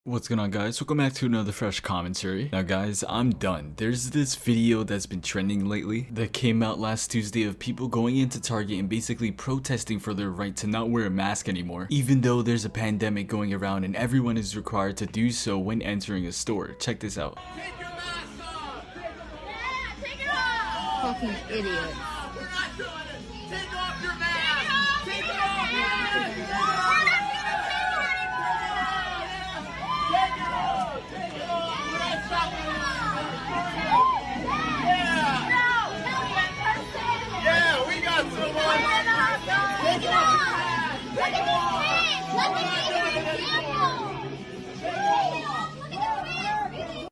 What's going on, guys? Welcome back to another fresh commentary. Now guys, I'm done. There's this video that's been trending lately that came out last Tuesday of people going into Target and basically protesting for their right to not wear a mask anymore, even though there's a pandemic going around and everyone is required to do so when entering a store. Check this out. Take your mask off! Yeah, take it off! Fucking idiot. We're not doing it! Take off your mask! Take it off! Yeah, we got someone! Take it off! Look at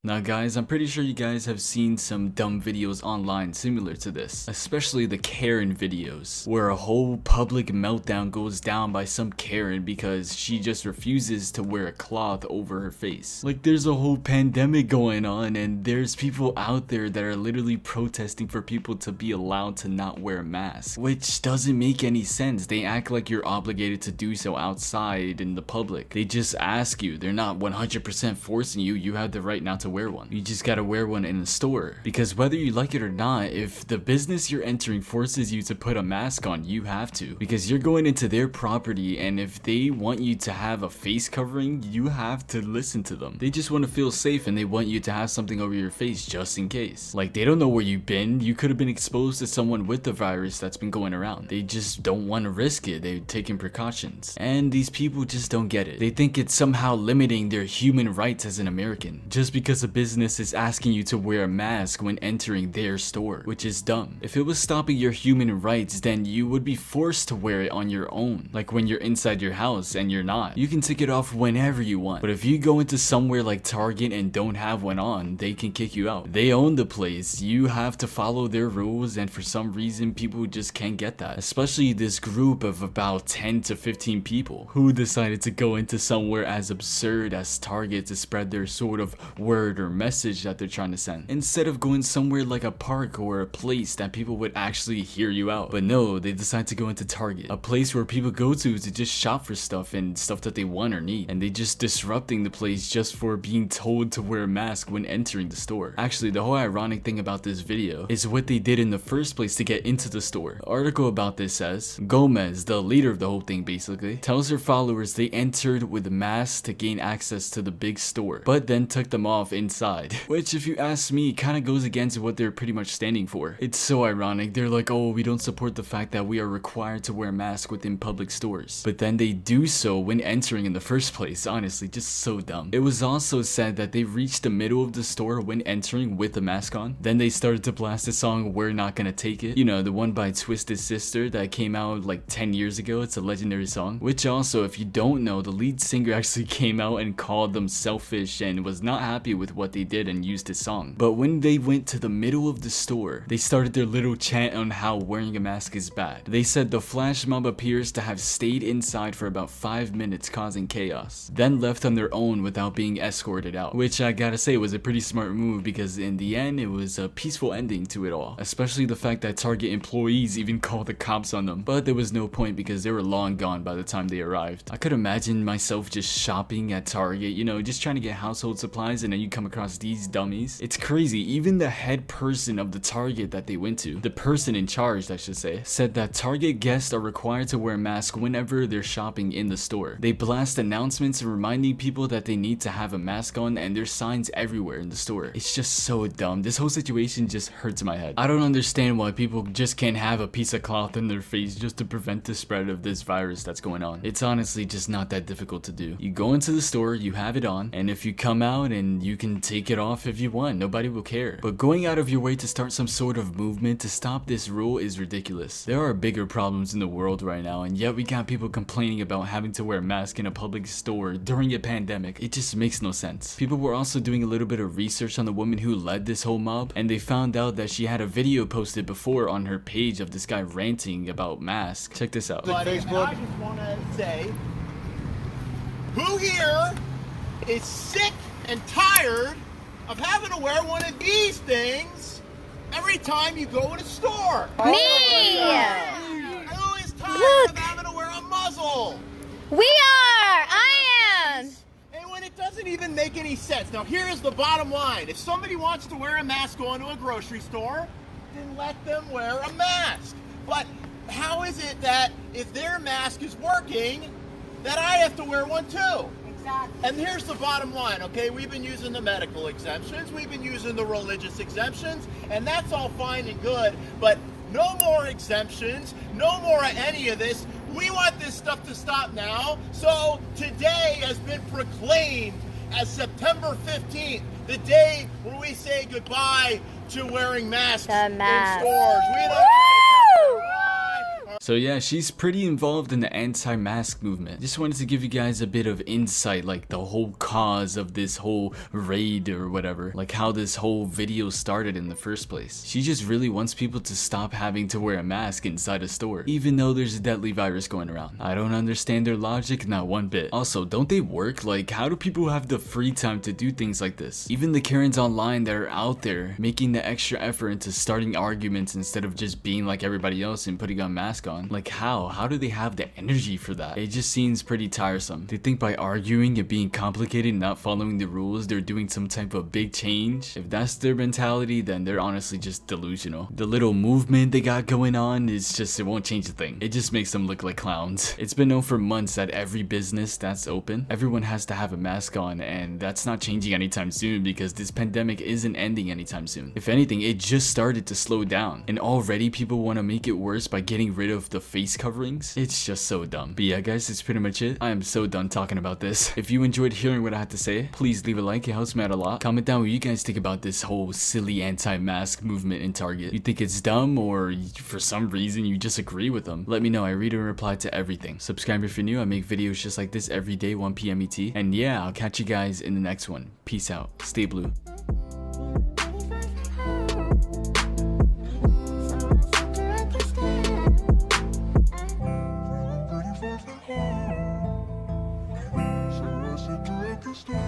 Now guys, I'm pretty sure you guys have seen some dumb videos online similar to this, especially the Karen videos, where a whole public meltdown goes down by some Karen because she just refuses to wear a cloth over her face. Like, there's a whole pandemic going on and there's people out there that are literally protesting for people to be allowed to not wear a mask, which doesn't make any sense. They act like you're obligated to do so outside in the public. They just ask you. They're not 100% forcing you. You have the right not to wear one. You just gotta wear one in a store, because whether you like it or not, if the business you're entering forces you to put a mask on, you have to, because you're going into their property, and if they want you to have a face covering, you have to listen to them. They just want to feel safe and they want you to have something over your face just in case. Like, they don't know where you've been. You could have been exposed to someone with the virus that's been going around. They just don't want to risk it. They're taking precautions, and these people just don't get it. They think it's somehow limiting their human rights as an American just because a business is asking you to wear a mask when entering their store, which is dumb. If it was stopping your human rights, then you would be forced to wear it on your own, like when you're inside your house and you're not. You can take it off whenever you want, but if you go into somewhere like Target and don't have one on, they can kick you out. They own the place. You have to follow their rules, and for some reason people just can't get that, especially this group of about 10 to 15 people who decided to go into somewhere as absurd as Target to spread their sort of word or message that they're trying to send, instead of going somewhere like a park or a place that people would actually hear you out. But no, they decide to go into Target, a place where people go to just shop for stuff and stuff that they want or need, and they just disrupting the place just for being told to wear a mask when entering the store. Actually, the whole ironic thing about this video is what they did in the first place to get into the store. The article about this says, Gomez, the leader of the whole thing basically, tells her followers they entered with masks to gain access to the big store, but then took them off inside. Which, if you ask me, kind of goes against what they're pretty much standing for. It's so ironic. They're like, oh, we don't support the fact that we are required to wear masks within public stores, but then they do so when entering in the first place. Honestly, just so dumb. It was also said that they reached the middle of the store when entering with a mask on. Then they started to blast the song We're Not Gonna Take It, you know, the one by Twisted Sister that came out like 10 years ago. It's a legendary song, which also, if you don't know, the lead singer actually came out and called them selfish and was not happy with what they did and used his song. But when they went to the middle of the store, they started their little chant on how wearing a mask is bad. They said the flash mob appears to have stayed inside for about 5 minutes causing chaos, then left on their own without being escorted out, which I gotta say was a pretty smart move, because in the end it was a peaceful ending to it all, especially the fact that Target employees even called the cops on them, but there was no point because they were long gone by the time they arrived. I could imagine myself just shopping at Target, you know, just trying to get household supplies, and then you come across these dummies. It's crazy. Even the head person of the Target that they went to, the person in charge I should say, said that Target guests are required to wear a mask whenever they're shopping in the store. They blast announcements reminding people that they need to have a mask on, and there's signs everywhere in the store. It's just so dumb. This whole situation just hurts my head. I don't understand why people just can't have a piece of cloth in their face just to prevent the spread of this virus that's going on. It's honestly just not that difficult to do. You go into the store, you have it on, and if you come out, and you can take it off if you want, nobody will care. But going out of your way to start some sort of movement to stop this rule is ridiculous. There are bigger problems in the world right now, and yet we got people complaining about having to wear a mask in a public store during a pandemic. It just makes no sense. People were also doing a little bit of research on the woman who led this whole mob, and they found out that she had a video posted before on her page of this guy ranting about masks. Check this out. Facebook. I just want to say, who here is sick and tired of having to wear one of these things every time you go in a store? Me! Who is tired of having to wear a muzzle? We are! I am! And when it doesn't doesn't even make any sense. Now here's the bottom line. If somebody wants to wear a mask going to a grocery store, then let them wear a mask. But how is it that if their mask is working, that I have to wear one too? Exactly. And here's the bottom line, okay? We've been using the medical exemptions, we've been using the religious exemptions, and that's all fine and good, but no more exemptions, no more of any of this. We want this stuff to stop now. So today has been proclaimed as September 15th, the day where we say goodbye to wearing masks in stores. We don't So yeah, she's pretty involved in the anti-mask movement. Just wanted to give you guys a bit of insight, like the whole cause of this whole raid or whatever, like how this whole video started in the first place. She just really wants people to stop having to wear a mask inside a store, even though there's a deadly virus going around. I don't understand their logic, not one bit. Also, don't they work? Like, how do people have the free time to do things like this? Even the Karens online that are out there making the extra effort into starting arguments instead of just being like everybody else and putting on mask on. Like how do they have the energy for that? It just seems pretty tiresome. They think by arguing and being complicated and not following the rules, they're doing some type of big change. If that's their mentality, then they're honestly just delusional. The little movement they got going on is just, it won't change a thing. It just makes them look like clowns. It's been known for months that every business that's open, everyone has to have a mask on, and that's not changing anytime soon because this pandemic isn't ending anytime soon. If anything, it just started to slow down, and already people want to make it worse by getting rid of the face coverings. It's just so dumb. But yeah guys, that's pretty much it. I am so done talking about this. If you enjoyed hearing what I had to say, please leave a like, it helps me out a lot. Comment down what you guys think about this whole silly anti-mask movement in Target. You think it's dumb, or for some reason you just agree with them? Let me know. I read and reply to everything. Subscribe if you're new. I make videos just like this every day, 1 p.m. ET. And yeah, I'll catch you guys in the next one. Peace out. Stay blue. So I said,